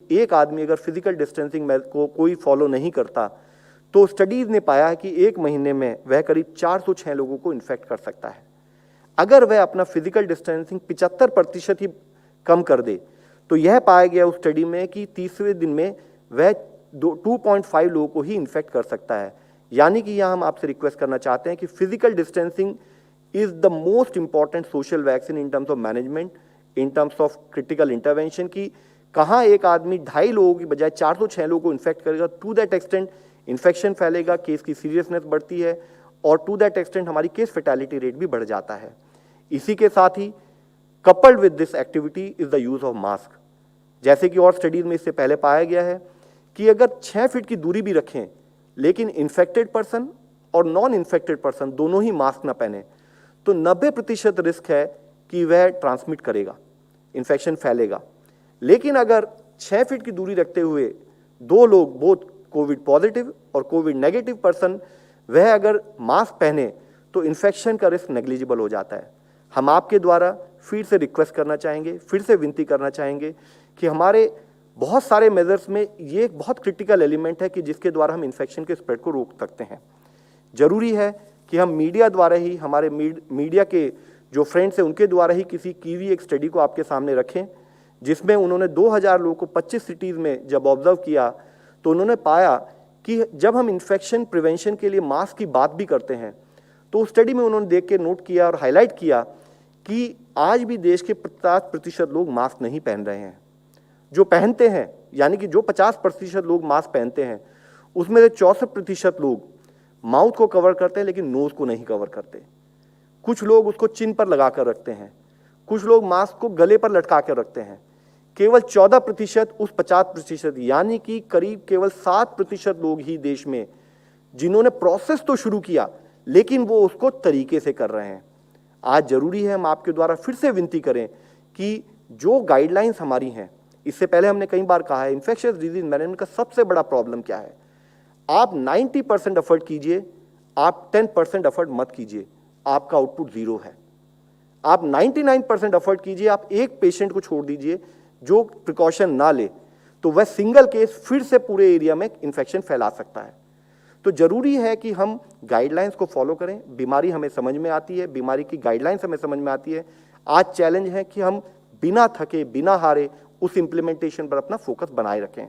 एक आदमी अगर फिजिकल डिस्टेंसिंग को कोई फॉलो नहीं करता तो स्टडीज ने पाया है कि एक महीने में वह करीब 406 लोगों को इन्फेक्ट कर सकता है। अगर वह अपना फिजिकल डिस्टेंसिंग 75% ही कम कर दे तो यह पाया गया उस स्टडी में कि तीसरे दिन में वह 2.5 लोगों को ही इन्फेक्ट कर सकता है। यानी कि यह हम आपसे रिक्वेस्ट करना चाहते हैं कि physical distancing is the most important social vaccine in terms of management, in terms of critical intervention की कहाँ एक आदमी 2.5 लोगों की बजाय 406 लोगों को इन्फेक्ट करेगा, टू दैट एक्सटेंट इन्फेक्शन फैलेगा, केस की सीरियसनेस बढ़ती है और टू दैट एक्सटेंट हमारी केस फैटेलिटी रेट भी बढ़ जाता है। इसी के साथ ही coupled with this activity is the use of mask. जैसे कि और स्टडीज में इससे पहले पाया गया है कि अगर 6 फीट की दूरी भी रखें लेकिन इन्फेक्टेड पर्सन और नॉन इन्फेक्टेड पर्सन दोनों ही मास्क ना पहने तो 90% रिस्क है कि वह ट्रांसमिट करेगा, इन्फेक्शन फैलेगा। लेकिन अगर 6 फीट की दूरी रखते हुए 2 लोग बोथ कोविड पॉजिटिव और कोविड नेगेटिव पर्सन वह अगर मास्क पहने तो इन्फेक्शन का रिस्क नेग्लिजिबल हो जाता है। हम आपके द्वारा फिर से रिक्वेस्ट करना चाहेंगे, फिर से विनती करना चाहेंगे कि हमारे बहुत सारे मेजर्स में ये एक बहुत क्रिटिकल एलिमेंट है कि जिसके द्वारा हम इन्फेक्शन के स्प्रेड को रोक सकते हैं। जरूरी है कि हम मीडिया द्वारा ही, हमारे मीडिया के जो फ्रेंड्स हैं उनके द्वारा ही किसी की भी एक स्टडी को आपके सामने रखें जिसमें उन्होंने 2000 लोगों को 25 सिटीज़ में जब ऑब्जर्व किया तो उन्होंने पाया कि जब हम इन्फेक्शन प्रिवेंशन के लिए मास्क की बात भी करते हैं तो उस स्टडी में उन्होंने देख के नोट किया और हाईलाइट किया कि आज भी देश के 50% लोग मास्क नहीं पहन रहे हैं। जो पहनते हैं, यानी कि जो 50% लोग मास्क पहनते हैं उसमें से 64% लोग माउथ को कवर करते हैं लेकिन नोज को नहीं कवर करते। कुछ लोग उसको चिन पर लगा कर रखते हैं, कुछ लोग मास्क को गले पर लटका कर रखते हैं। केवल 14% उस 50% यानी कि करीब केवल 7% लोग ही देश में जिन्होंने प्रोसेस तो शुरू किया लेकिन वो उसको तरीके से कर रहे हैं। आज जरूरी है हम आपके द्वारा फिर से विनती करें कि जो गाइडलाइंस हमारी हैं, इससे पहले हमने कई बार कहा है इन्फेक्शियस डिजीज मैनेजमेंट का सबसे बड़ा प्रॉब्लम क्या है। आप 90% एफर्ट कीजिए, आप 10% एफर्ट मत कीजिए, आपका आउटपुट 0 है। आप 99% एफर्ट कीजिए, आप एक पेशेंट को छोड़ दीजिए जो प्रिकॉशन ना ले तो वह सिंगल केस फिर से पूरे एरिया में इन्फेक्शन फैला सकता है। तो जरूरी है कि हम गाइडलाइंस को फॉलो करें। बीमारी हमें समझ में आती है, बीमारी की गाइडलाइंस हमें समझ में आती है। आज चैलेंज है कि हम बिना थके, बिना हारे उस इंप्लीमेंटेशन पर अपना फोकस बनाए रखें।